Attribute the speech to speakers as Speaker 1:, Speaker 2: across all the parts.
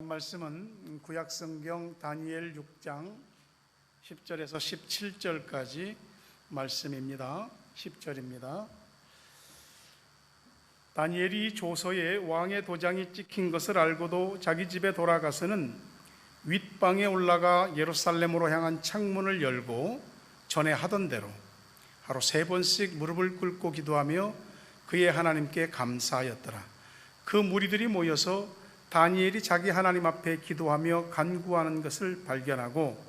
Speaker 1: 말씀은 구약성경 다니엘 6장 10절에서 17절까지 말씀입니다. 10절입니다. 다니엘이 조서에 왕의 도장이 찍힌 것을 알고도 자기 집에 돌아가서는 윗방에 올라가 예루살렘으로 향한 창문을 열고 전에 하던 대로 하루 3번씩 무릎을 꿇고 기도하며 그의 하나님께 감사하였더라. 그 무리들이 모여서 다니엘이 자기 하나님 앞에 기도하며 간구하는 것을 발견하고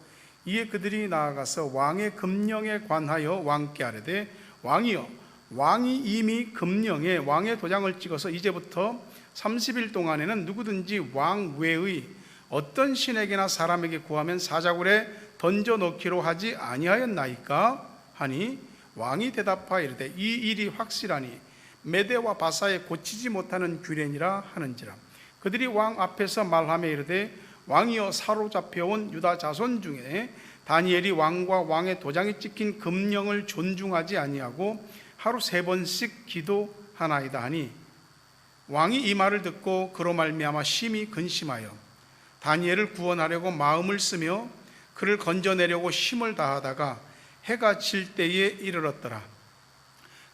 Speaker 1: 이에 그들이 나아가서 왕의 금령에 관하여 왕께 아뢰되 왕이여, 왕이 이미 금령에 왕의 도장을 찍어서 이제부터 30일 동안에는 누구든지 왕 외의 어떤 신에게나 사람에게 구하면 사자굴에 던져 넣기로 하지 아니하였나이까 하니 왕이 대답하여 이르되 이 일이 확실하니 메대와 바사에 고치지 못하는 규례니라 하는지라. 그들이 왕 앞에서 말하며 이르되 왕이여, 사로잡혀온 유다 자손 중에 다니엘이 왕과 왕의 도장이 찍힌 금령을 존중하지 아니하고 하루 3번씩 기도하나이다 하니 왕이 이 말을 듣고 그로 말미암아 심히 근심하여 다니엘을 구원하려고 마음을 쓰며 그를 건져내려고 힘을 다하다가 해가 질 때에 이르렀더라.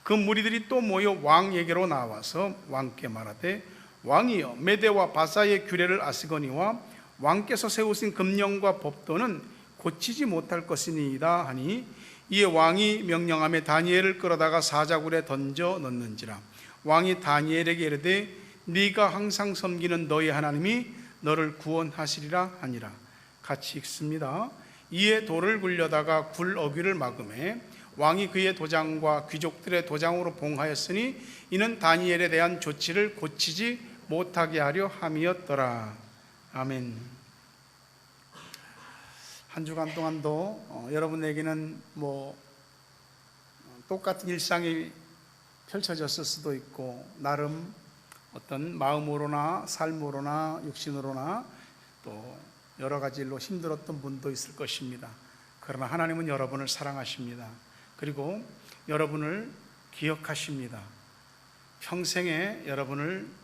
Speaker 1: 그 무리들이 또 모여 왕에게로 나와서 왕께 말하되 왕이여, 메대와 바사의 규례를 아시거니와 왕께서 세우신 금령과 법도는 고치지 못할 것이니이다 하니 이에 왕이 명령하며 다니엘을 끌어다가 사자굴에 던져 넣는지라. 왕이 다니엘에게 이르되 네가 항상 섬기는 너희 하나님이 너를 구원하시리라 하니라. 같이 읽습니다. 이에 돌을 굴려다가 굴 어귀를 막음에 왕이 그의 도장과 귀족들의 도장으로 봉하였으니 이는 다니엘에 대한 조치를 고치지 못하게 하려 함이었더라. 아멘. 한 주간 동안도 여러분에게는 똑같은 일상이 펼쳐졌을 수도 있고 나름 어떤 마음으로나 삶으로나 육신으로나 또 여러 가지 일로 힘들었던 분도 있을 것입니다. 그러나 하나님은 여러분을 사랑하십니다. 그리고 여러분을 기억하십니다. 평생에 여러분을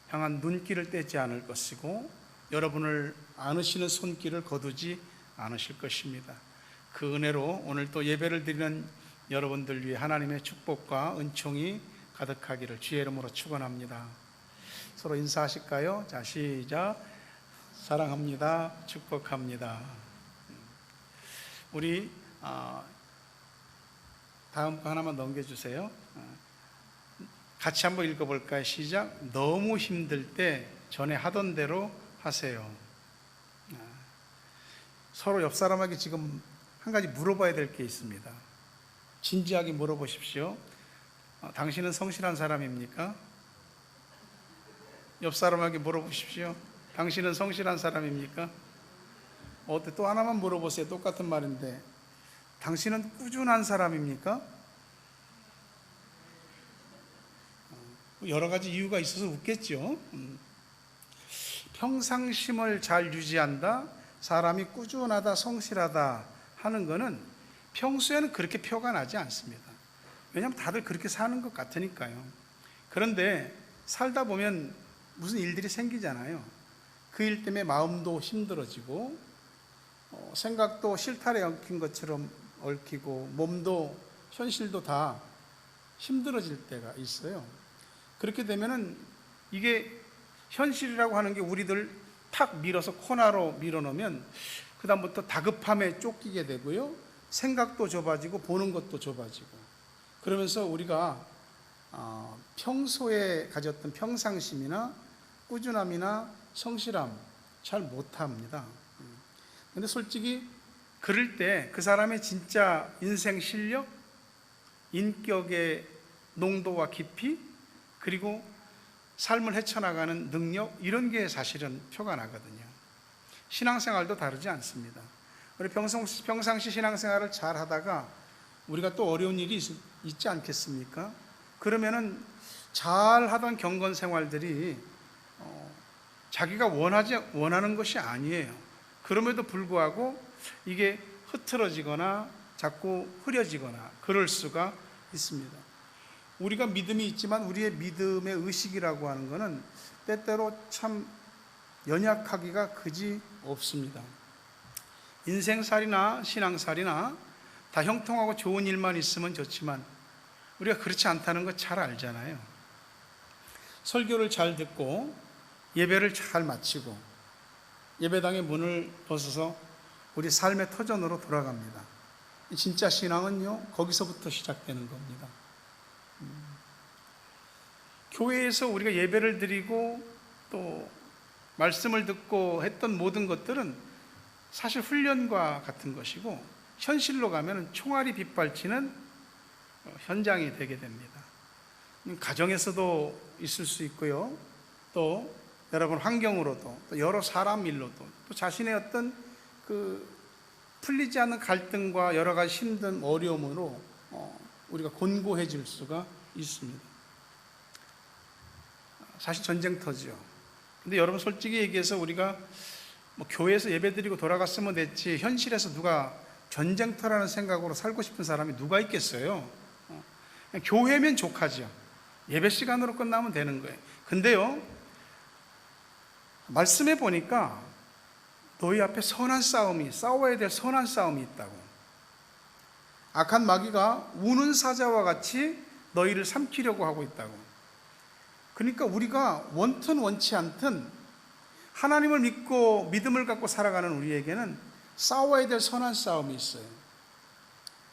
Speaker 1: 향한 눈길을 떼지 않을 것이고 여러분을 안으시는 손길을 거두지 않으실 것입니다. 그 은혜로 오늘 또 예배를 드리는 여러분들 위해 하나님의 축복과 은총이 가득하기를 주의 이름으로 축원합니다. 서로 인사하실까요? 자, 시작. 사랑합니다. 축복합니다. 우리 다음 거 하나만 넘겨주세요. 같이 한번 읽어볼까요? 시작. 너무 힘들 때 전에 하던 대로 하세요. 서로 옆 사람에게 지금 한 가지 물어봐야 될 게 있습니다. 진지하게 물어보십시오. 당신은 성실한 사람입니까? 옆 사람에게 물어보십시오. 당신은 성실한 사람입니까? 또 하나만 물어보세요. 똑같은 말인데 당신은 꾸준한 사람입니까? 여러 가지 이유가 있어서 웃겠죠. 평상심을 잘 유지한다, 사람이 꾸준하다, 성실하다 하는 것은 평소에는 그렇게 표가 나지 않습니다. 왜냐하면 다들 그렇게 사는 것 같으니까요. 그런데 살다 보면 무슨 일들이 생기잖아요. 그 일 때문에 마음도 힘들어지고 생각도 실타래 얽힌 것처럼 얽히고 몸도 현실도 다 힘들어질 때가 있어요. 그렇게 되면은 이게 현실이라고 하는 게 우리들 탁 밀어서 코너로 밀어놓으면 그 다음부터 다급함에 쫓기게 되고요, 생각도 좁아지고 보는 것도 좁아지고 그러면서 우리가 평소에 가졌던 평상심이나 꾸준함이나 성실함 잘 못합니다. 근데 솔직히 그럴 때 그 사람의 진짜 인생 실력, 인격의 농도와 깊이, 그리고 삶을 헤쳐나가는 능력, 이런 게 사실은 표가 나거든요. 신앙생활도 다르지 않습니다. 우리 평상시 신앙생활을 잘 하다가 우리가 또 어려운 일이 있지 않겠습니까? 그러면은 잘 하던 경건 생활들이 자기가 원하는 것이 아니에요. 그럼에도 불구하고 이게 흐트러지거나 자꾸 흐려지거나 그럴 수가 있습니다. 우리가 믿음이 있지만 우리의 믿음의 의식이라고 하는 것은 때때로 참 연약하기가 그지 없습니다. 인생살이나 신앙살이나 다 형통하고 좋은 일만 있으면 좋지만 우리가 그렇지 않다는 거 잘 알잖아요. 설교를 잘 듣고 예배를 잘 마치고 예배당의 문을 벗어서 우리 삶의 터전으로 돌아갑니다. 진짜 신앙은요, 거기서부터 시작되는 겁니다. 교회에서 우리가 예배를 드리고 또 말씀을 듣고 했던 모든 것들은 사실 훈련과 같은 것이고, 현실로 가면 총알이 빗발치는 현장이 되게 됩니다. 가정에서도 있을 수 있고요, 또 여러분 환경으로도, 또 여러 사람 일로도, 또 자신의 어떤 풀리지 않는 갈등과 여러 가지 힘든 어려움으로 우리가 곤고해질 수가 있습니다. 사실 전쟁터죠. 근데 여러분 솔직히 얘기해서 우리가 교회에서 예배드리고 돌아갔으면 됐지, 현실에서 누가 전쟁터라는 생각으로 살고 싶은 사람이 누가 있겠어요? 교회면 족하죠. 예배 시간으로 끝나면 되는 거예요. 근데요, 말씀해 보니까 너희 앞에 싸워야 될 선한 싸움이 있다고. 악한 마귀가 우는 사자와 같이 너희를 삼키려고 하고 있다고. 그러니까 우리가 원튼 원치 않든 하나님을 믿고 믿음을 갖고 살아가는 우리에게는 싸워야 될 선한 싸움이 있어요.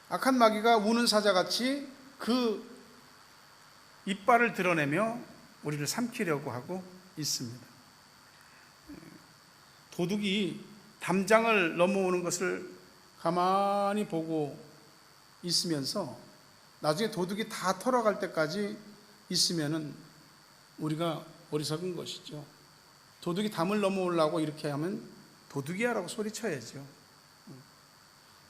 Speaker 1: 악한 마귀가 우는 사자같이 그 이빨을 드러내며 우리를 삼키려고 하고 있습니다. 도둑이 담장을 넘어오는 것을 가만히 보고 있으면서 나중에 도둑이 다 털어갈 때까지 있으면은 우리가 어리석은 것이죠. 도둑이 담을 넘어오려고 이렇게 하면 도둑이야 라고 소리쳐야죠.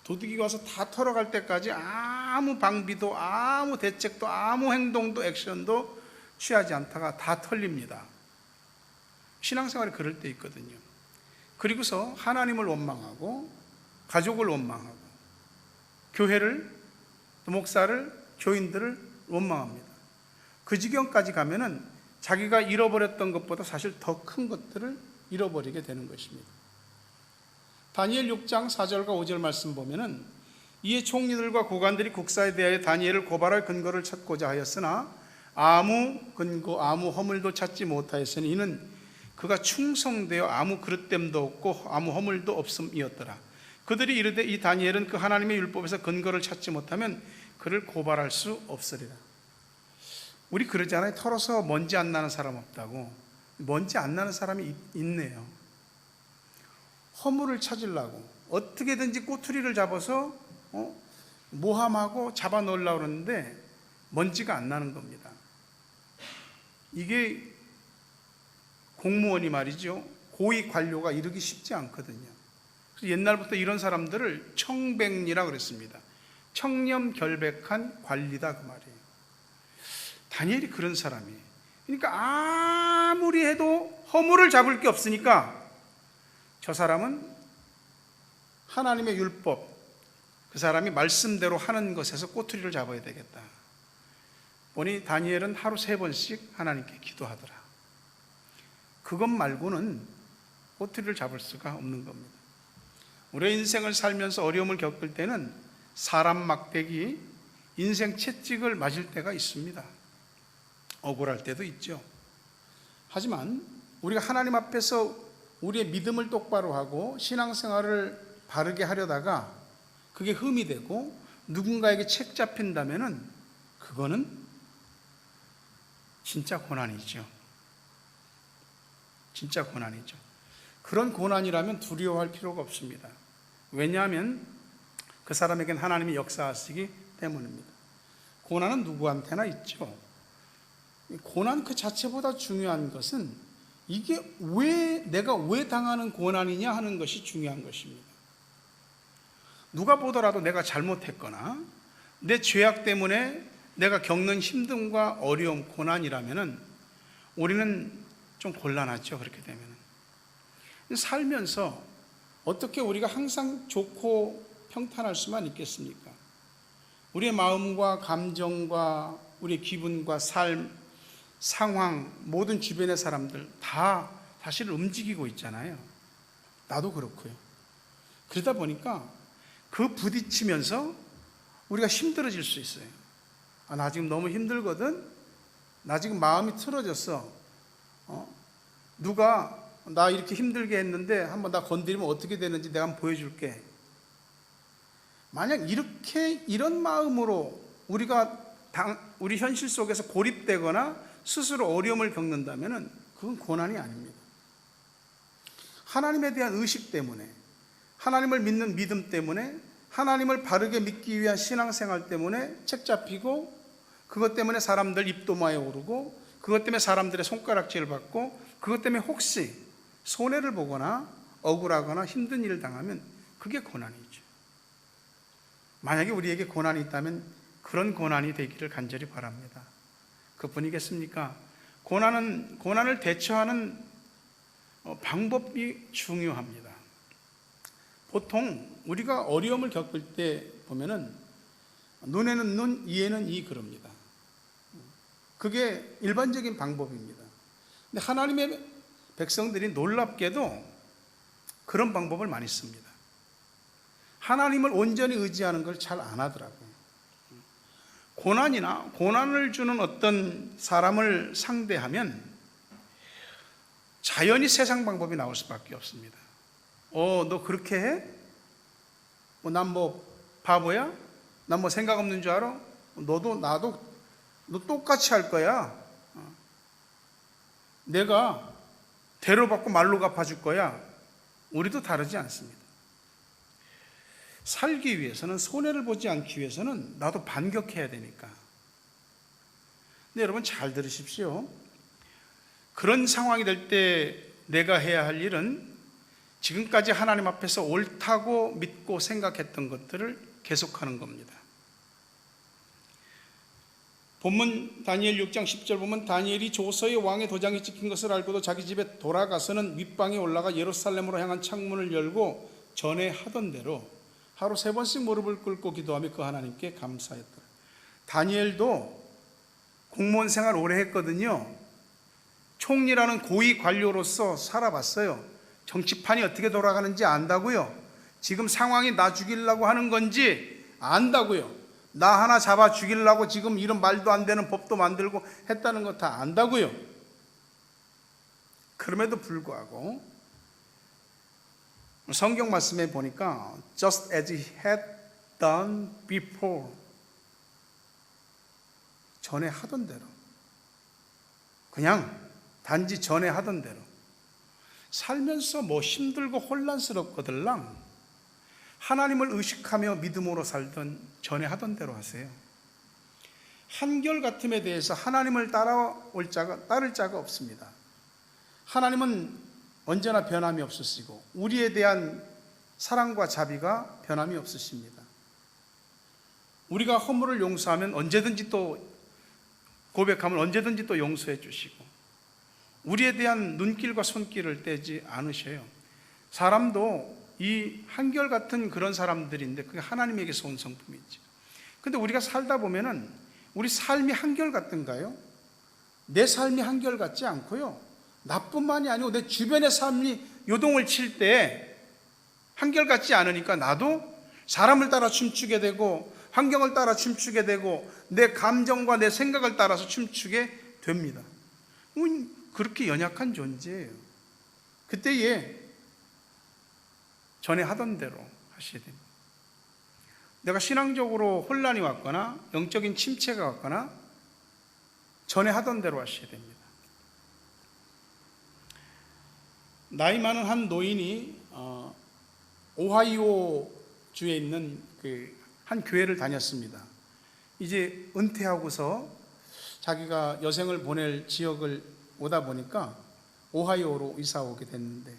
Speaker 1: 도둑이 와서 다 털어갈 때까지 아무 방비도 아무 대책도 아무 행동도 액션도 취하지 않다가 다 털립니다. 신앙생활이 그럴 때 있거든요. 그리고서 하나님을 원망하고 가족을 원망하고 교회를, 목사를, 교인들을 원망합니다. 그 지경까지 가면은 자기가 잃어버렸던 것보다 사실 더 큰 것들을 잃어버리게 되는 것입니다. 다니엘 6장 4절과 5절 말씀 보면은 이에 총리들과 고관들이 국사에 대하여 다니엘을 고발할 근거를 찾고자 하였으나 아무 근거 아무 허물도 찾지 못하였으니 이는 그가 충성되어 아무 그릇됨도 없고 아무 허물도 없음이었더라. 그들이 이르되 이 다니엘은 그 하나님의 율법에서 근거를 찾지 못하면 그를 고발할 수 없으리라. 우리 그러잖아요. 털어서 먼지 안 나는 사람 없다고. 먼지 안 나는 사람이 있네요. 허물을 찾으려고 어떻게든지 꼬투리를 잡아서 모함하고 잡아 넣으려고 그러는데 먼지가 안 나는 겁니다. 이게 공무원이 말이죠, 고위 관료가 이루기 쉽지 않거든요. 그래서 옛날부터 이런 사람들을 청백리라 그랬습니다. 청렴결백한 관리다 그 말이에요. 다니엘이 그런 사람이에요. 그러니까 아무리 해도 허물을 잡을 게 없으니까 저 사람은 하나님의 율법, 그 사람이 말씀대로 하는 것에서 꼬투리를 잡아야 되겠다. 보니 다니엘은 하루 3번씩 하나님께 기도하더라. 그것 말고는 꼬투리를 잡을 수가 없는 겁니다. 우리의 인생을 살면서 어려움을 겪을 때는 사람 막대기, 인생 채찍을 맞을 때가 있습니다. 억울할 때도 있죠. 하지만 우리가 하나님 앞에서 우리의 믿음을 똑바로 하고 신앙생활을 바르게 하려다가 그게 흠이 되고 누군가에게 책 잡힌다면은 그거는 진짜 고난이죠. 진짜 고난이죠. 그런 고난이라면 두려워할 필요가 없습니다. 왜냐하면 그 사람에겐 하나님이 역사하시기 때문입니다. 고난은 누구한테나 있죠. 고난 그 자체보다 중요한 것은 이게 내가 왜 당하는 고난이냐 하는 것이 중요한 것입니다. 누가 보더라도 내가 잘못했거나 내 죄악 때문에 내가 겪는 힘듦과 어려움, 고난이라면은 우리는 좀 곤란하죠. 그렇게 되면은 살면서 어떻게 우리가 항상 좋고 평탄할 수만 있겠습니까? 우리의 마음과 감정과 우리의 기분과 삶, 상황, 모든 주변의 사람들 다 사실 움직이고 있잖아요. 나도 그렇고요. 그러다 보니까 그 부딪히면서 우리가 힘들어질 수 있어요. 나 지금 너무 힘들거든. 나 지금 마음이 틀어졌어. 누가 나 이렇게 힘들게 했는데 한번 나 건드리면 어떻게 되는지 내가 한번 보여줄게. 만약 이런 마음으로 우리가 우리 현실 속에서 고립되거나 스스로 어려움을 겪는다면 그건 고난이 아닙니다. 하나님에 대한 의식 때문에, 하나님을 믿는 믿음 때문에, 하나님을 바르게 믿기 위한 신앙생활 때문에 책 잡히고, 그것 때문에 사람들 입도마에 오르고, 그것 때문에 사람들의 손가락질을 받고, 그것 때문에 혹시 손해를 보거나 억울하거나 힘든 일을 당하면 그게 고난이죠. 만약에 우리에게 고난이 있다면 그런 고난이 되기를 간절히 바랍니다. 그뿐이겠습니까? 고난을 대처하는 방법이 중요합니다. 보통 우리가 어려움을 겪을 때 보면은 눈에는 눈, 이에는 이 그럽니다. 그게 일반적인 방법입니다. 근데 하나님의 백성들이 놀랍게도 그런 방법을 많이 씁니다. 하나님을 온전히 의지하는 걸 잘 안 하더라고요. 고난을 주는 어떤 사람을 상대하면 자연히 세상 방법이 나올 수밖에 없습니다. 너 그렇게 해? 난 바보야? 난 생각 없는 줄 알아? 나도 너 똑같이 할 거야. 내가 대로 받고 말로 갚아줄 거야. 우리도 다르지 않습니다. 살기 위해서는, 손해를 보지 않기 위해서는 나도 반격해야 되니까. 근데 여러분 잘 들으십시오. 그런 상황이 될 때 내가 해야 할 일은 지금까지 하나님 앞에서 옳다고 믿고 생각했던 것들을 계속하는 겁니다. 본문 다니엘 6장 10절 보면, 다니엘이 조서의 왕의 도장이 찍힌 것을 알고도 자기 집에 돌아가서는 윗방에 올라가 예루살렘으로 향한 창문을 열고 전에 하던 대로 하루 3번씩 무릎을 꿇고 기도하며 그 하나님께 감사했더라. 다니엘도 공무원 생활 오래 했거든요. 총리라는 고위 관료로서 살아봤어요. 정치판이 어떻게 돌아가는지 안다고요. 지금 상황이 나 죽이려고 하는 건지 안다고요. 나 하나 잡아 죽이려고 지금 이런 말도 안 되는 법도 만들고 했다는 거 다 안다고요. 그럼에도 불구하고 성경 말씀에 보니까 just as he had done before, 전에 하던 대로, 그냥 단지 전에 하던 대로 살면서 힘들고 혼란스럽거들랑 하나님을 의식하며 믿음으로 살던 전에 하던 대로 하세요. 한결같음에 대해서 하나님을 따를 자가 없습니다. 하나님은 언제나 변함이 없으시고 우리에 대한 사랑과 자비가 변함이 없으십니다. 우리가 허물을 용서하면 언제든지 또 고백하면 언제든지 또 용서해 주시고 우리에 대한 눈길과 손길을 떼지 않으셔요. 사람도 이 한결같은 그런 사람들인데 그게 하나님에게서 온 성품이죠. 근데 우리가 살다 보면은 우리 삶이 한결같은가요? 내 삶이 한결같지 않고요, 나뿐만이 아니고 내 주변의 삶이 요동을 칠 때 한결같지 않으니까 나도 사람을 따라 춤추게 되고 환경을 따라 춤추게 되고 내 감정과 내 생각을 따라서 춤추게 됩니다. 그렇게 연약한 존재예요. 그때에 전에 하던 대로 하셔야 됩니다. 내가 신앙적으로 혼란이 왔거나 영적인 침체가 왔거나 전에 하던 대로 하셔야 됩니다. 나이 많은 한 노인이 오하이오 주에 있는 한 교회를 다녔습니다. 이제 은퇴하고서 자기가 여생을 보낼 지역을 오다 보니까 오하이오로 이사 오게 됐는데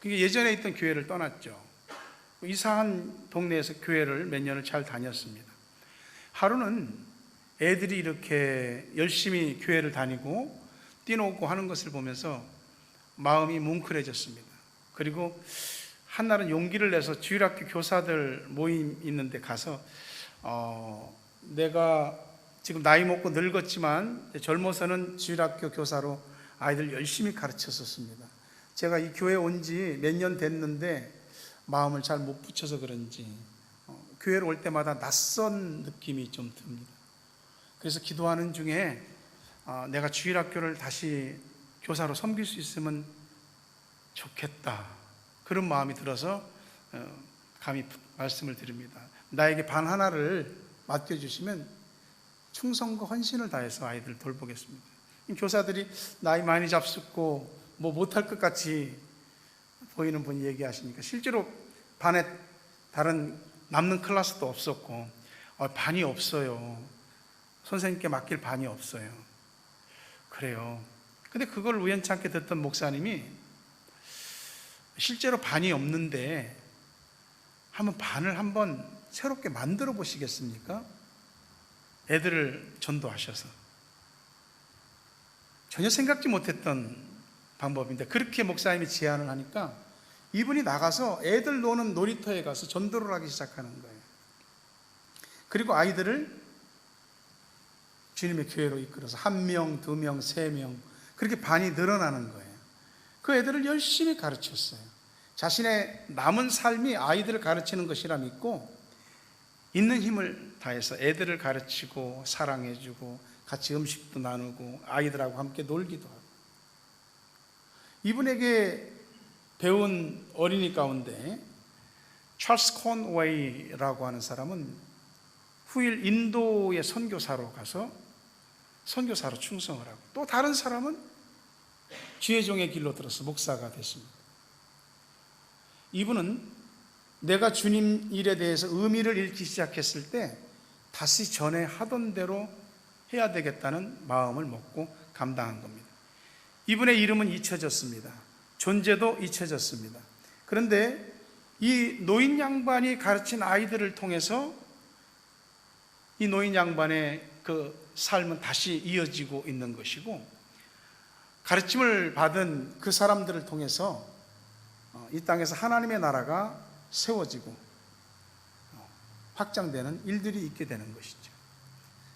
Speaker 1: 그게 예전에 있던 교회를 떠났죠. 이사한 동네에서 교회를 몇 년을 잘 다녔습니다. 하루는 애들이 이렇게 열심히 교회를 다니고 뛰노고 하는 것을 보면서 마음이 뭉클해졌습니다. 그리고 한날은 용기를 내서 주일학교 교사들 모임 있는데 가서 내가 지금 나이 먹고 늙었지만 젊어서는 주일학교 교사로 아이들 열심히 가르쳤었습니다. 제가 이 교회 온 지 몇 년 됐는데 마음을 잘 못 붙여서 그런지 교회로 올 때마다 낯선 느낌이 좀 듭니다. 그래서 기도하는 중에 내가 주일학교를 다시 교사로 섬길 수 있으면 좋겠다, 그런 마음이 들어서 감히 말씀을 드립니다. 나에게 반 하나를 맡겨주시면 충성과 헌신을 다해서 아이들을 돌보겠습니다. 교사들이 나이 많이 잡숫고 뭐 못할 것 같이 보이는 분이 얘기하시니까 실제로 반에 다른 남는 클래스도 없었고 반이 없어요. 선생님께 맡길 반이 없어요. 그래요. 근데 그걸 우연찮게 듣던 목사님이 실제로 반이 없는데 한번 반을 한번 새롭게 만들어 보시겠습니까? 애들을 전도하셔서. 전혀 생각지 못했던 방법인데 그렇게 목사님이 제안을 하니까 이분이 나가서 애들 노는 놀이터에 가서 전도를 하기 시작하는 거예요. 그리고 아이들을 주님의 교회로 이끌어서 1명, 2명, 3명 그렇게 반이 늘어나는 거예요. 그 애들을 열심히 가르쳤어요. 자신의 남은 삶이 아이들을 가르치는 것이라 믿고 있는 힘을 다해서 애들을 가르치고 사랑해주고 같이 음식도 나누고 아이들하고 함께 놀기도 하고. 이분에게 배운 어린이 가운데 찰스 콘웨이라고 하는 사람은 후일 인도의 선교사로 가서 선교사로 충성을 하고, 또 다른 사람은 주의 종의 길로 들어서 목사가 됐습니다. 이분은 내가 주님 일에 대해서 의미를 잃기 시작했을 때 다시 전에 하던 대로 해야 되겠다는 마음을 먹고 감당한 겁니다. 이분의 이름은 잊혀졌습니다. 존재도 잊혀졌습니다. 그런데 이 노인 양반이 가르친 아이들을 통해서 이 노인 양반의 그 삶은 다시 이어지고 있는 것이고, 가르침을 받은 그 사람들을 통해서 이 땅에서 하나님의 나라가 세워지고 확장되는 일들이 있게 되는 것이죠.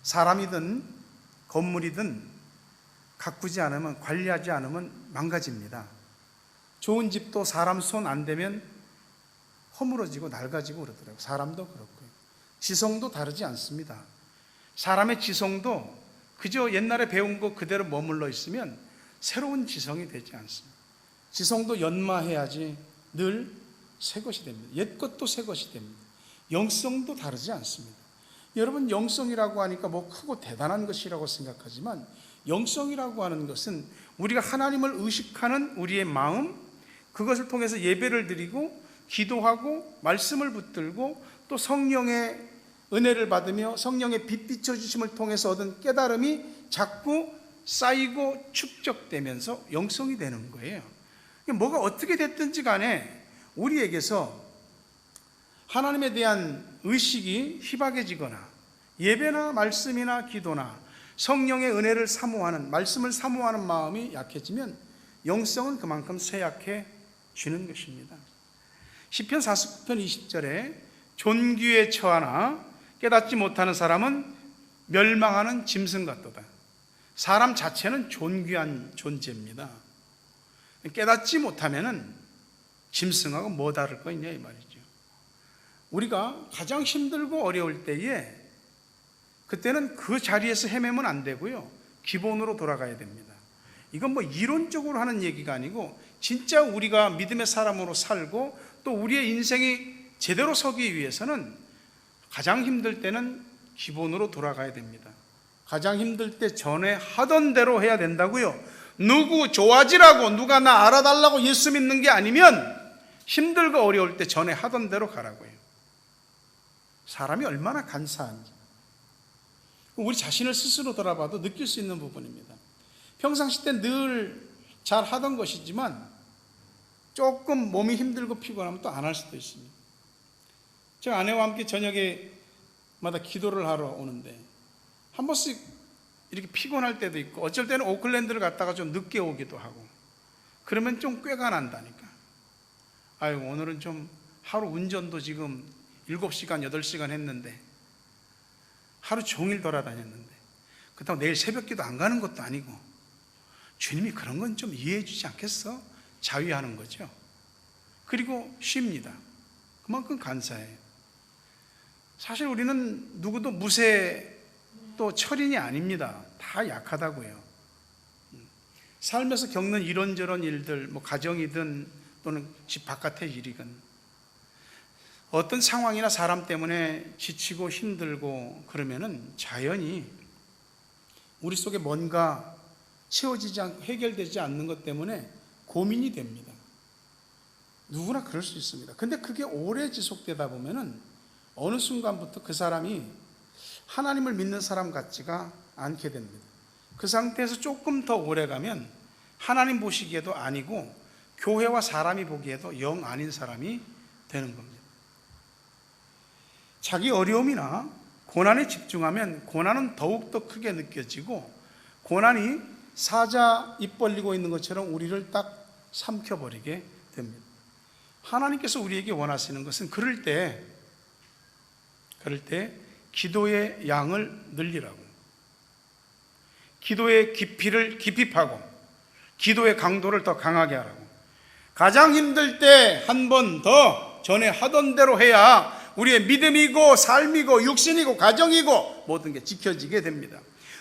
Speaker 1: 사람이든 건물이든 가꾸지 않으면, 관리하지 않으면 망가집니다. 좋은 집도 사람 손 안 대면 허물어지고 낡아지고 그러더라고요. 사람도 그렇고요. 지성도 다르지 않습니다. 사람의 지성도 그저 옛날에 배운 거 그대로 머물러 있으면 새로운 지성이 되지 않습니다. 지성도 연마해야지 늘 새 것이 됩니다. 옛 것도 새 것이 됩니다. 영성도 다르지 않습니다. 여러분, 영성이라고 하니까 뭐 크고 대단한 것이라고 생각하지만 영성이라고 하는 것은 우리가 하나님을 의식하는 우리의 마음, 그것을 통해서 예배를 드리고 기도하고 말씀을 붙들고 또 성령의 은혜를 받으며 성령의 빛 비춰주심을 통해서 얻은 깨달음이 자꾸 쌓이고 축적되면서 영성이 되는 거예요. 뭐가 어떻게 됐든지 간에 우리에게서 하나님에 대한 의식이 희박해지거나 예배나 말씀이나 기도나 성령의 은혜를 사모하는, 말씀을 사모하는 마음이 약해지면 영성은 그만큼 쇠약해지는 것입니다. 시편 49편 20절에 존귀에 처하나 깨닫지 못하는 사람은 멸망하는 짐승 같도다. 사람 자체는 존귀한 존재입니다. 깨닫지 못하면은 짐승하고 뭐 다를 거 있냐 이 말이죠. 우리가 가장 힘들고 어려울 때에 그때는 그 자리에서 헤매면 안 되고요, 기본으로 돌아가야 됩니다. 이건 뭐 이론적으로 하는 얘기가 아니고 진짜 우리가 믿음의 사람으로 살고 또 우리의 인생이 제대로 서기 위해서는 가장 힘들 때는 기본으로 돌아가야 됩니다. 가장 힘들 때 전에 하던 대로 해야 된다고요. 누구 좋아지라고, 누가 나 알아달라고 예수 믿는 게 아니면 힘들고 어려울 때 전에 하던 대로 가라고요. 사람이 얼마나 간사한지 우리 자신을 스스로 돌아봐도 느낄 수 있는 부분입니다. 평상시 때 늘 잘 하던 것이지만 조금 몸이 힘들고 피곤하면 또 안 할 수도 있습니다. 제가 아내와 함께 저녁에마다 기도를 하러 오는데 한 번씩 이렇게 피곤할 때도 있고 어쩔 때는 오클랜드를 갔다가 좀 늦게 오기도 하고 그러면 좀 꾀가 난다니까. 아유, 오늘은 좀 하루 운전도 지금 7시간, 8시간 했는데 하루 종일 돌아다녔는데 그렇다고 내일 새벽기도 안 가는 것도 아니고 주님이 그런 건 좀 이해해 주지 않겠어? 자위하는 거죠. 그리고 쉽니다. 그만큼 감사해요. 사실 우리는 누구도 무쇠 또 철인이 아닙니다. 다 약하다고요. 살면서 겪는 이런저런 일들, 가정이든 또는 집 바깥의 일이건 어떤 상황이나 사람 때문에 지치고 힘들고 그러면은 자연히 우리 속에 뭔가 해결되지 않는 것 때문에 고민이 됩니다. 누구나 그럴 수 있습니다. 근데 그게 오래 지속되다 보면은 어느 순간부터 그 사람이 하나님을 믿는 사람 같지가 않게 됩니다. 그 상태에서 조금 더 오래 가면 하나님 보시기에도 아니고 교회와 사람이 보기에도 영 아닌 사람이 되는 겁니다. 자기 어려움이나 고난에 집중하면 고난은 더욱더 크게 느껴지고 고난이 사자 입 벌리고 있는 것처럼 우리를 딱 삼켜버리게 됩니다. 하나님께서 우리에게 원하시는 것은 그럴 때 기도의 양을 늘리라고, 기도의 깊이를 깊이 파고 기도의 강도를 더 강하게 하라고, 가장 힘들 때 한 번 더 전에 하던 대로 해야 우리의 믿음이고 삶이고 육신이고 가정이고 모든 게 지켜지게 됩니다.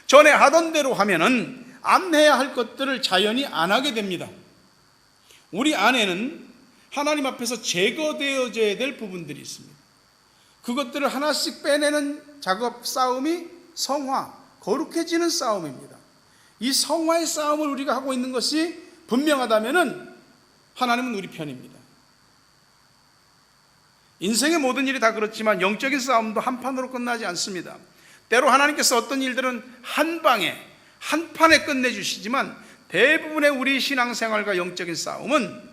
Speaker 1: 전에 하던 대로 하면은 안 해야 할 것들을 자연히 안 하게 됩니다. 우리 안에는 하나님 앞에서 제거되어져야 될 부분들이 있습니다. 그것들을 하나씩 빼내는 작업, 싸움이 성화, 거룩해지는 싸움입니다. 이 성화의 싸움을 우리가 하고 있는 것이 분명하다면은 하나님은 우리 편입니다. 인생의 모든 일이 다 그렇지만 영적인 싸움도 한 판으로 끝나지 않습니다. 때로 하나님께서 어떤 일들은 한 방에, 한 판에 끝내주시지만 대부분의 우리 신앙생활과 영적인 싸움은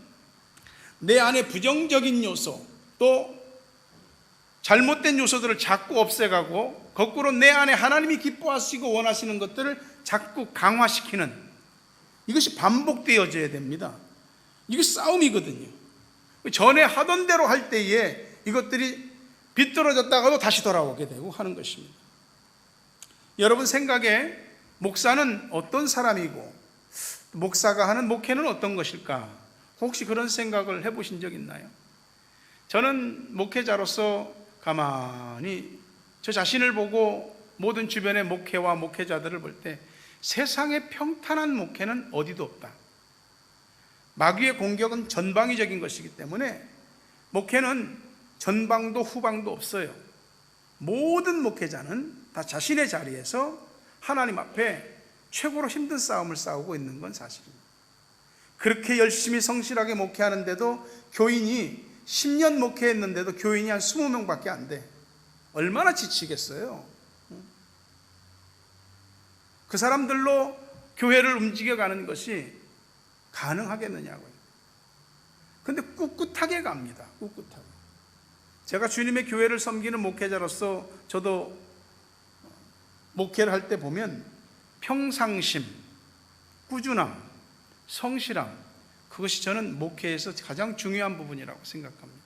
Speaker 1: 내 안에 부정적인 요소, 또 잘못된 요소들을 자꾸 없애가고 거꾸로 내 안에 하나님이 기뻐하시고 원하시는 것들을 자꾸 강화시키는, 이것이 반복되어져야 됩니다. 이게 싸움이거든요. 전에 하던 대로 할 때에 이것들이 비뚤어졌다가도 다시 돌아오게 되고 하는 것입니다. 여러분 생각에 목사는 어떤 사람이고 목사가 하는 목회는 어떤 것일까? 혹시 그런 생각을 해보신 적 있나요? 저는 목회자로서 가만히 저 자신을 보고 모든 주변의 목회와 목회자들을 볼 때 세상에 평탄한 목회는 어디도 없다. 마귀의 공격은 전방위적인 것이기 때문에 목회는 전방도 후방도 없어요. 모든 목회자는 다 자신의 자리에서 하나님 앞에 최고로 힘든 싸움을 싸우고 있는 건 사실입니다. 그렇게 열심히 성실하게 목회하는데도 교인이 10년 목회했는데도 교인이 한 20명밖에 안 돼. 얼마나 지치겠어요. 그 사람들로 교회를 움직여가는 것이 가능하겠느냐고요. 근데 꿋꿋하게 갑니다. 꿋꿋하게. 제가 주님의 교회를 섬기는 목회자로서 저도 목회를 할 때 보면 평상심, 꾸준함, 성실함, 그것이 저는 목회에서 가장 중요한 부분이라고 생각합니다.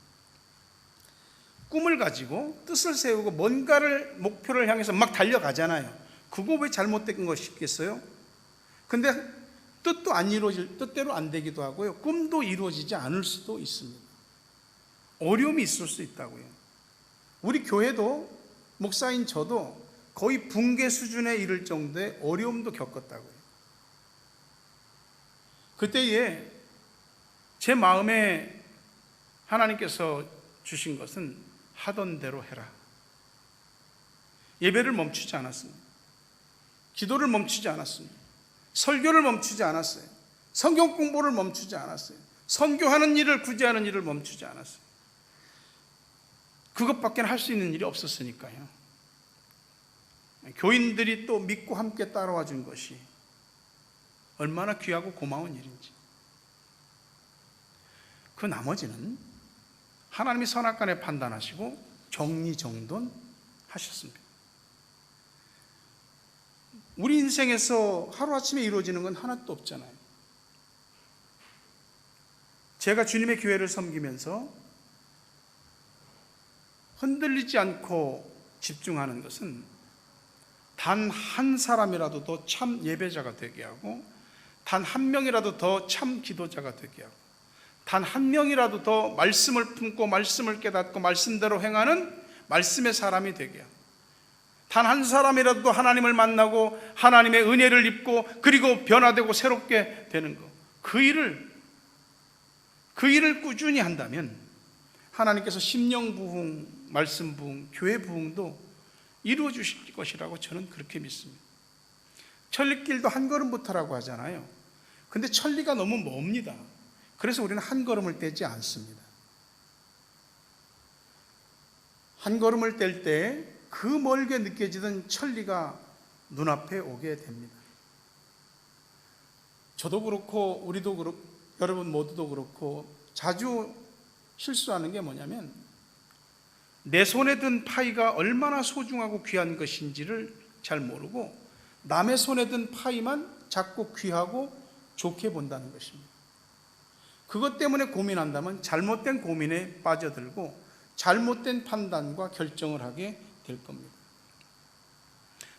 Speaker 1: 꿈을 가지고 뜻을 세우고 뭔가를 목표를 향해서 막 달려가잖아요. 그거 왜 잘못된 것이겠어요? 근데 뜻도 안 이루어질, 뜻대로 안 되기도 하고요. 꿈도 이루어지지 않을 수도 있습니다. 어려움이 있을 수 있다고요. 우리 교회도 목사인 저도 거의 붕괴 수준에 이를 정도의 어려움도 겪었다고요. 그때에 제 마음에 하나님께서 주신 것은 하던 대로 해라. 예배를 멈추지 않았습니다. 기도를 멈추지 않았습니다. 설교를 멈추지 않았어요. 성경 공부를 멈추지 않았어요. 선교하는 일을, 구제하는 일을 멈추지 않았어요. 그것밖에 할 수 있는 일이 없었으니까요. 교인들이 또 믿고 함께 따라와 준 것이 얼마나 귀하고 고마운 일인지. 그 나머지는 하나님이 선악간에 판단하시고 정리정돈하셨습니다. 우리 인생에서 하루아침에 이루어지는 건 하나도 없잖아요. 제가 주님의 교회를 섬기면서 흔들리지 않고 집중하는 것은 단 한 사람이라도 더 참 예배자가 되게 하고 단 한 명이라도 더 참 기도자가 되게 하고, 단 한 명이라도 더 말씀을 품고 말씀을 깨닫고 말씀대로 행하는 말씀의 사람이 되게 하고, 단 한 사람이라도 하나님을 만나고 하나님의 은혜를 입고 그리고 변화되고 새롭게 되는 것, 그 일을 꾸준히 한다면 하나님께서 심령 부흥, 말씀 부흥, 교회 부흥도 이루어 주실 것이라고 저는 그렇게 믿습니다. 천리길도 한 걸음부터라고 하잖아요. 근데 천리가 너무 멉니다. 그래서 우리는 한 걸음을 떼지 않습니다. 한 걸음을 뗄 때 그 멀게 느껴지던 천리가 눈앞에 오게 됩니다. 저도 그렇고 우리도 그렇고 여러분 모두도 그렇고 자주 실수하는 게 뭐냐면, 내 손에 든 파이가 얼마나 소중하고 귀한 것인지를 잘 모르고 남의 손에 든 파이만 자꾸 귀하고 좋게 본다는 것입니다. 그것 때문에 고민한다면 잘못된 고민에 빠져들고 잘못된 판단과 결정을 하게 될 겁니다.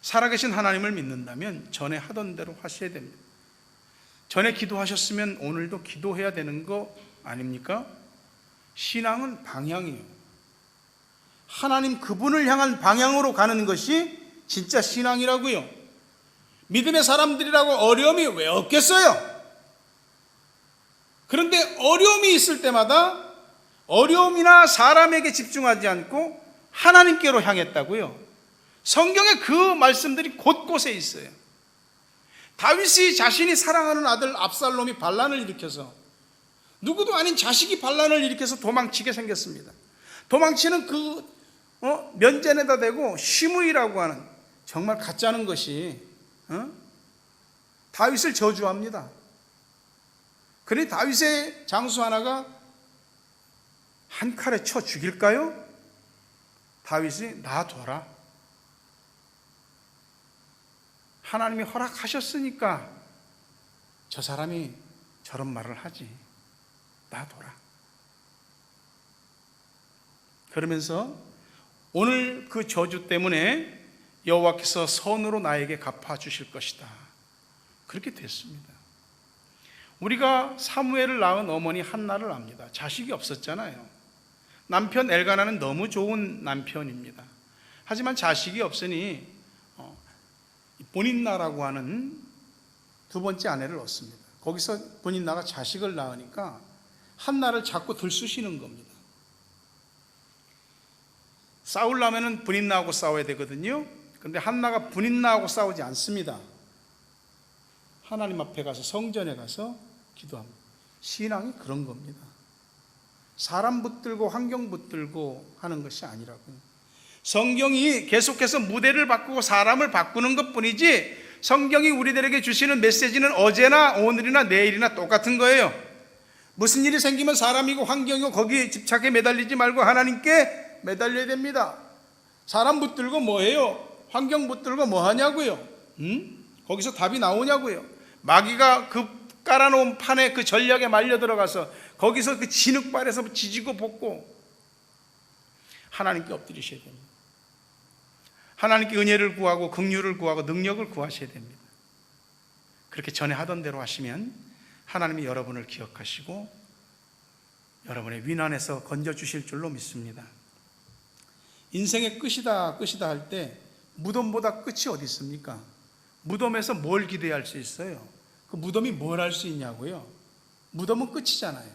Speaker 1: 살아계신 하나님을 믿는다면 전에 하던 대로 하셔야 됩니다. 전에 기도하셨으면 오늘도 기도해야 되는 거 아닙니까? 신앙은 방향이에요. 하나님 그분을 향한 방향으로 가는 것이 진짜 신앙이라고요. 믿음의 사람들이라고 어려움이 왜 없겠어요? 그런데 어려움이 있을 때마다 어려움이나 사람에게 집중하지 않고 하나님께로 향했다고요. 성경에 그 말씀들이 곳곳에 있어요. 다윗이 자신이 사랑하는 아들 압살롬이 반란을 일으켜서, 누구도 아닌 자식이 반란을 일으켜서 도망치게 생겼습니다. 도망치는 그 면전에다 대고 시므이라고 하는 정말 가짜는 것이 다윗을 저주합니다. 그러니 다윗의 장수 하나가 한 칼에 쳐 죽일까요? 다윗이 놔둬라. 하나님이 허락하셨으니까 저 사람이 저런 말을 하지. 놔둬라. 그러면서 오늘 그 저주 때문에 여호와께서 선으로 나에게 갚아주실 것이다. 그렇게 됐습니다. 우리가 사무엘을 낳은 어머니 한나를 압니다. 자식이 없었잖아요. 남편 엘가나는 너무 좋은 남편입니다. 하지만 자식이 없으니 본인나라고 하는 두 번째 아내를 얻습니다. 거기서 본인나가 자식을 낳으니까 한나를 자꾸 들쑤시는 겁니다. 싸우려면 본인나하고 싸워야 되거든요. 그런데 한나가 본인나하고 싸우지 않습니다. 하나님 앞에 가서 성전에 가서 기도합니다. 신앙이 그런 겁니다. 사람 붙들고 환경 붙들고 하는 것이 아니라고요. 성경이 계속해서 무대를 바꾸고 사람을 바꾸는 것뿐이지, 성경이 우리들에게 주시는 메시지는 어제나 오늘이나 내일이나 똑같은 거예요. 무슨 일이 생기면 사람이고 환경이고 거기에 집착해 매달리지 말고 하나님께 매달려야 됩니다. 사람 붙들고 뭐해요? 환경 붙들고 뭐 하냐고요? 거기서 답이 나오냐고요? 마귀가 그 깔아놓은 판에 그 전략에 말려 들어가서 거기서 그 진흙발에서 지지고 볶고 하나님께 엎드리셔야 됩니다. 하나님께 은혜를 구하고 긍휼을 구하고 능력을 구하셔야 됩니다. 그렇게 전에 하던 대로 하시면 하나님이 여러분을 기억하시고 여러분의 위난에서 건져주실 줄로 믿습니다. 인생의 끝이다 할 때 무덤보다 끝이 어디 있습니까? 무덤에서 뭘 기대할 수 있어요? 그 무덤이 뭘 할 수 있냐고요? 무덤은 끝이잖아요.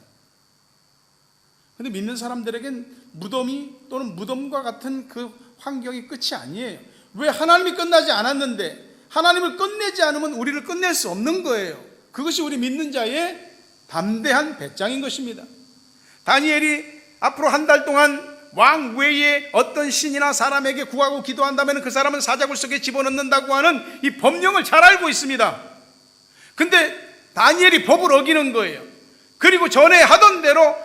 Speaker 1: 그런데 믿는 사람들에겐 무덤이 또는 무덤과 같은 그 환경이 끝이 아니에요. 왜? 하나님이 끝나지 않았는데, 하나님을 끝내지 않으면 우리를 끝낼 수 없는 거예요. 그것이 우리 믿는 자의 담대한 배짱인 것입니다. 다니엘이 앞으로 한 달 동안 왕 외에 어떤 신이나 사람에게 구하고 기도한다면 그 사람은 사자굴 속에 집어넣는다고 하는 이 법령을 잘 알고 있습니다. 근데 다니엘이 법을 어기는 거예요. 그리고 전에 하던 대로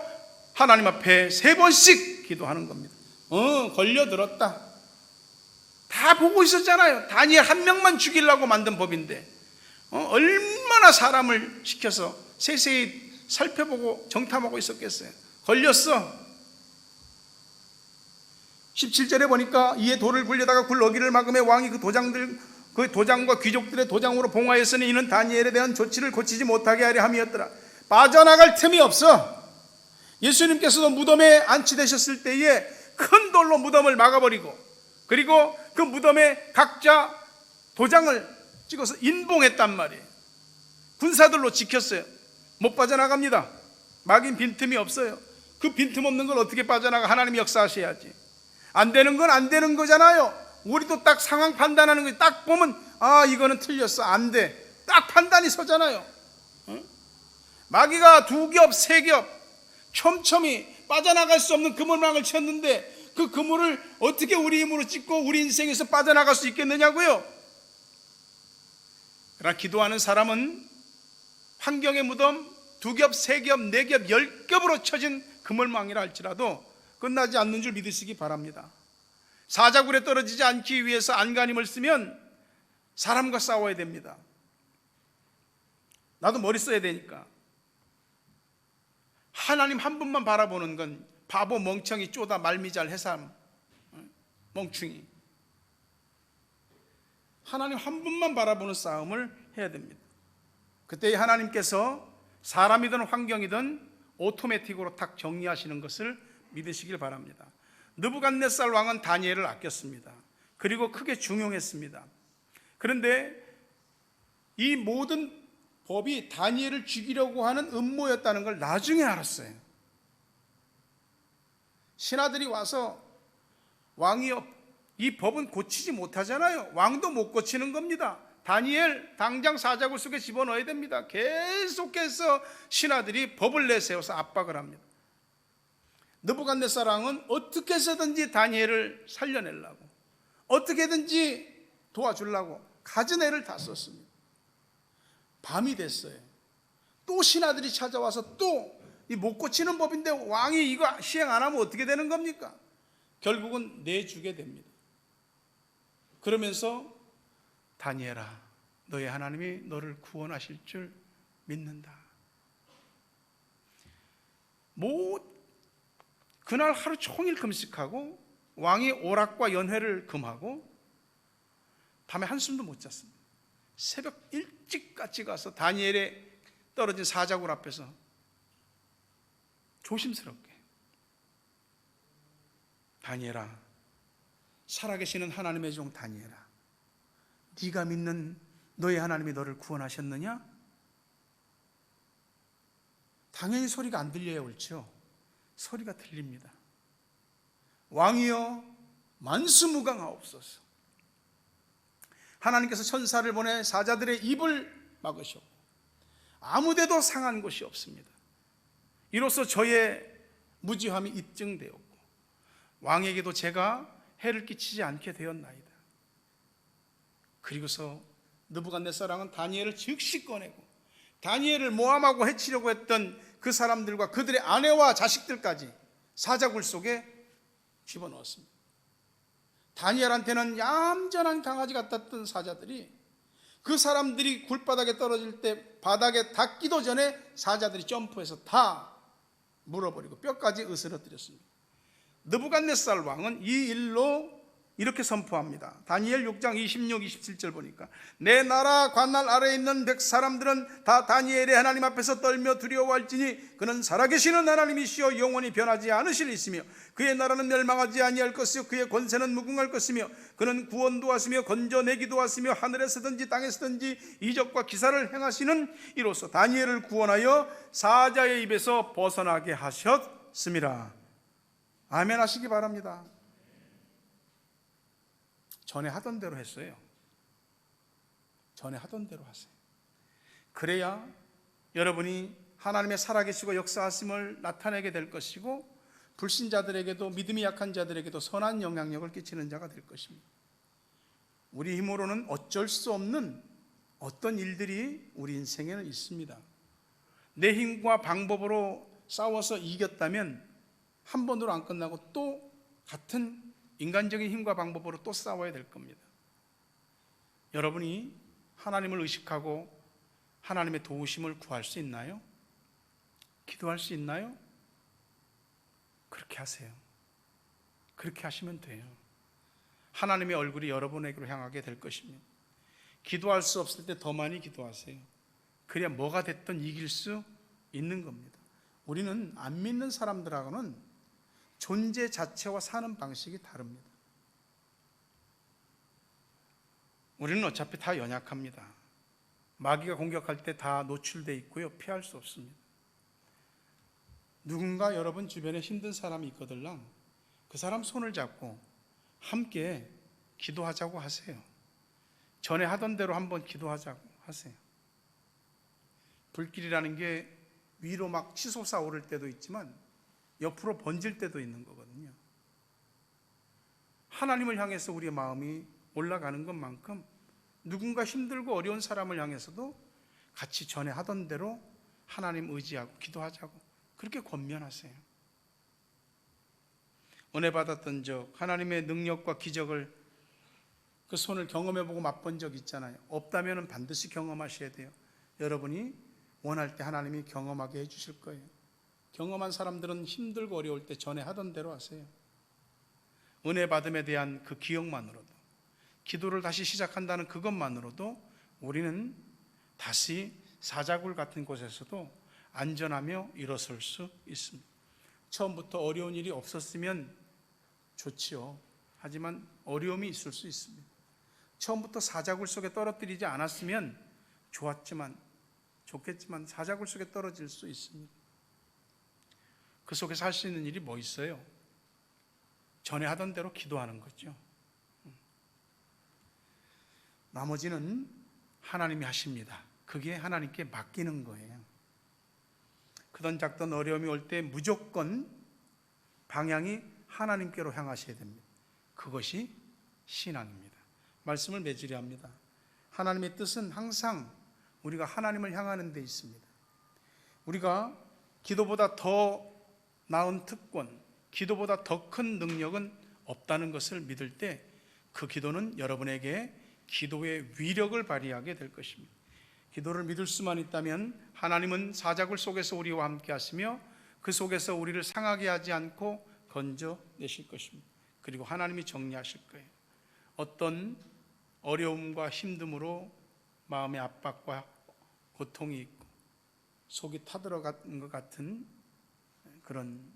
Speaker 1: 하나님 앞에 3번씩 기도하는 겁니다. 걸려들었다. 다 보고 있었잖아요. 다니엘 한 명만 죽이려고 만든 법인데 얼마나 사람을 시켜서 세세히 살펴보고 정탐하고 있었겠어요. 걸렸어. 17절에 보니까 이에 돌을 굴려다가 굴 어기를 막음에 왕이 그 도장들 그 도장과 귀족들의 도장으로 봉하였으니 이는 다니엘에 대한 조치를 고치지 못하게 하려 함이었더라. 빠져나갈 틈이 없어. 예수님께서도 무덤에 안치되셨을 때에 큰 돌로 무덤을 막아버리고, 그리고 그 무덤에 각자 도장을 찍어서 인봉했단 말이에요. 군사들로 지켰어요. 못 빠져나갑니다. 막인 빈틈이 없어요. 그 빈틈 없는 걸 어떻게 빠져나가? 하나님이 역사하셔야지. 안 되는 건 안 되는 거잖아요. 우리도 딱 상황 판단하는 거지. 딱 보면 이거는 틀렸어, 안 돼, 딱 판단이 서잖아요. 마귀가 2겹 3겹 촘촘히 빠져나갈 수 없는 그물망을 쳤는데 그 그물을 어떻게 우리 힘으로 찢고 우리 인생에서 빠져나갈 수 있겠느냐고요. 그러나 기도하는 사람은 환경의 무덤 2겹 3겹 4겹 10겹으로 쳐진 그물망이라 할지라도 끝나지 않는 줄 믿으시기 바랍니다. 사자굴에 떨어지지 않기 위해서 안간힘을 쓰면 사람과 싸워야 됩니다. 나도 머리 써야 되니까. 하나님 한 분만 바라보는 건 바보, 멍청이, 쪼다, 말미잘, 해삼, 멍충이, 하나님 한 분만 바라보는 싸움을 해야 됩니다. 그때 하나님께서 사람이든 환경이든 오토매틱으로 탁 정리하시는 것을 믿으시길 바랍니다. 느부갓네살 왕은 다니엘을 아꼈습니다. 그리고 크게 중용했습니다. 그런데 이 모든 법이 다니엘을 죽이려고 하는 음모였다는 걸 나중에 알았어요. 신하들이 와서 왕이여, 이 법은 고치지 못하잖아요. 왕도 못 고치는 겁니다. 다니엘 당장 사자굴 속에 집어넣어야 됩니다. 계속해서 신하들이 법을 내세워서 압박을 합니다. 느부갓네살 왕은 어떻게 해서든지 다니엘을 살려내려고, 어떻게든지 도와주려고 가진 애를 다 썼습니다. 밤이 됐어요. 또 신하들이 찾아와서 또 이 못 고치는 법인데 왕이 이거 시행 안 하면 어떻게 되는 겁니까? 결국은 내주게 됩니다. 그러면서 다니엘아, 너의 하나님이 너를 구원하실 줄 믿는다. 그날 하루 종일 금식하고 왕이 오락과 연회를 금하고 밤에 한숨도 못 잤습니다. 새벽 일찍같이 가서 다니엘의 떨어진 사자굴 앞에서 조심스럽게, 다니엘아, 살아계시는 하나님의 종 다니엘아, 네가 믿는 너의 하나님이 너를 구원하셨느냐? 당연히 소리가 안 들려야 옳죠. 소리가 들립니다. 왕이여 만수무강하옵소서. 하나님께서 천사를 보내 사자들의 입을 막으셨고 아무데도 상한 곳이 없습니다. 이로써 저의 무지함이 입증되었고 왕에게도 제가 해를 끼치지 않게 되었나이다. 그리고서 느부갓네살 왕은 다니엘을 즉시 꺼내고 다니엘을 모함하고 해치려고 했던 그 사람들과 그들의 아내와 자식들까지 사자굴 속에 집어넣었습니다. 다니엘한테는 얌전한 강아지 같았던 사자들이 그 사람들이 굴바닥에 떨어질 때 바닥에 닿기도 전에 사자들이 점프해서 다 물어버리고 뼈까지 으스러뜨렸습니다. 느부갓네살 왕은 이 일로 이렇게 선포합니다. 다니엘 6장 26, 27절 보니까 내 나라 관날 아래에 있는 백 사람들은 다 다니엘의 하나님 앞에서 떨며 두려워할지니 그는 살아계시는 하나님이시여 영원히 변하지 않으실 이시며 그의 나라는 멸망하지 아니할 것이요 그의 권세는 무궁할 것이며 그는 구원도 하시며 건져내기도 하시며 하늘에서든지 땅에서든지 이적과 기사를 행하시는 이로써 다니엘을 구원하여 사자의 입에서 벗어나게 하셨습니다. 아멘 하시기 바랍니다. 전에 하던 대로 했어요. 전에 하던 대로 하세요. 그래야 여러분이 하나님의 살아계시고 역사하심을 나타내게 될 것이고 불신자들에게도, 믿음이 약한 자들에게도 선한 영향력을 끼치는 자가 될 것입니다. 우리 힘으로는 어쩔 수 없는 어떤 일들이 우리 인생에는 있습니다. 내 힘과 방법으로 싸워서 이겼다면 한 번으로 안 끝나고 또 같은 인간적인 힘과 방법으로 또 싸워야 될 겁니다. 여러분이 하나님을 의식하고 하나님의 도우심을 구할 수 있나요? 기도할 수 있나요? 그렇게 하세요. 그렇게 하시면 돼요. 하나님의 얼굴이 여러분에게로 향하게 될 것입니다. 기도할 수 없을 때 더 많이 기도하세요. 그래야 뭐가 됐든 이길 수 있는 겁니다. 우리는 안 믿는 사람들하고는 존재 자체와 사는 방식이 다릅니다. 우리는 어차피 다 연약합니다. 마귀가 공격할 때 다 노출되어 있고요. 피할 수 없습니다. 누군가 여러분 주변에 힘든 사람이 있거들랑 그 사람 손을 잡고 함께 기도하자고 하세요. 전에 하던 대로 한번 기도하자고 하세요. 불길이라는 게 위로 막 치솟아 오를 때도 있지만 옆으로 번질 때도 있는 거거든요. 하나님을 향해서 우리의 마음이 올라가는 것만큼 누군가 힘들고 어려운 사람을 향해서도 같이 전에 하던 대로 하나님 의지하고 기도하자고 그렇게 권면하세요. 은혜 받았던 적, 하나님의 능력과 기적을 그 손을 경험해보고 맛본 적 있잖아요. 없다면 반드시 경험하셔야 돼요. 여러분이 원할 때 하나님이 경험하게 해주실 거예요. 경험한 사람들은 힘들고 어려울 때 전에 하던 대로 하세요. 은혜 받음에 대한 그 기억만으로도, 기도를 다시 시작한다는 그것만으로도 우리는 다시 사자굴 같은 곳에서도 안전하며 일어설 수 있습니다. 처음부터 어려운 일이 없었으면 좋지요. 하지만 어려움이 있을 수 있습니다. 처음부터 사자굴 속에 떨어뜨리지 않았으면 좋겠지만 사자굴 속에 떨어질 수 있습니다. 그 속에서 할 수 있는 일이 뭐 있어요? 전에 하던 대로 기도하는 거죠. 나머지는 하나님이 하십니다. 그게 하나님께 맡기는 거예요. 크든 작든 어려움이 올 때 무조건 방향이 하나님께로 향하셔야 됩니다. 그것이 신앙입니다. 말씀을 맺으려 합니다. 하나님의 뜻은 항상 우리가 하나님을 향하는 데 있습니다. 우리가 기도보다 더 나은 특권, 기도보다 더 큰 능력은 없다는 것을 믿을 때 그 기도는 여러분에게 기도의 위력을 발휘하게 될 것입니다. 기도를 믿을 수만 있다면 하나님은 사자굴 속에서 우리와 함께 하시며 그 속에서 우리를 상하게 하지 않고 건져내실 것입니다. 그리고 하나님이 정리하실 거예요. 어떤 어려움과 힘듦으로 마음의 압박과 고통이 있고 속이 타들어간 것 같은 그런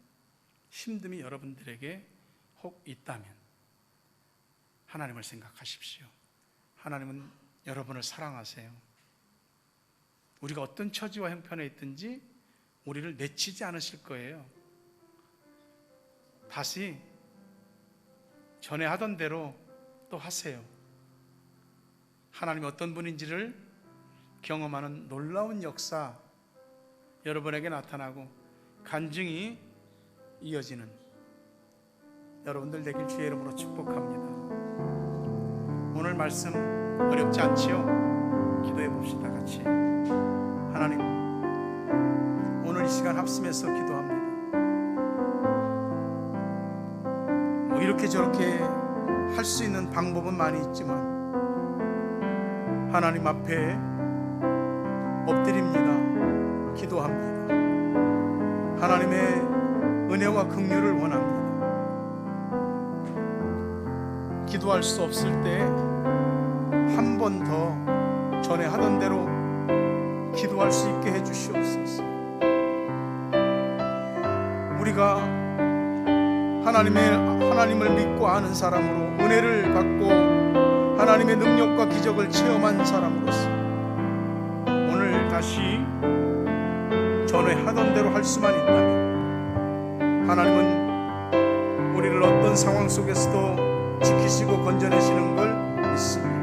Speaker 1: 힘듦이 여러분들에게 혹 있다면 하나님을 생각하십시오. 하나님은 여러분을 사랑하세요. 우리가 어떤 처지와 형편에 있든지 우리를 내치지 않으실 거예요. 다시 전에 하던 대로 또 하세요. 하나님이 어떤 분인지를 경험하는 놀라운 역사 여러분에게 나타나고 간증이 이어지는 여러분들 되길 주의 이름으로 축복합니다. 오늘 말씀 어렵지 않지요? 기도해 봅시다. 같이. 하나님, 오늘 이 시간 합심해서 기도합니다. 뭐 이렇게 저렇게 할 수 있는 방법은 많이 있지만 하나님 앞에 엎드립니다. 기도합니다. 하나님의 은혜와 긍휼을 원합니다. 기도할 수 없을 때 한 번 더 전에 하던 대로 기도할 수 있게 해주시옵소서. 우리가 하나님을 믿고 아는 사람으로 은혜를 받고 하나님의 능력과 기적을 체험한 사람으로서 오늘 다시 전에 하던 대로 할 수만 있다면 하나님은 우리를 어떤 상황 속에서도 지키시고 건져내시는 걸 믿습니다.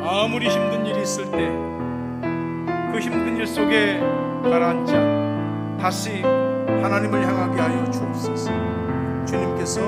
Speaker 1: 아무리 힘든 일이 있을 때 그 힘든 일 속에 가라앉지 않고 다시 하나님을 향하게 하여 주옵소서. 주님께서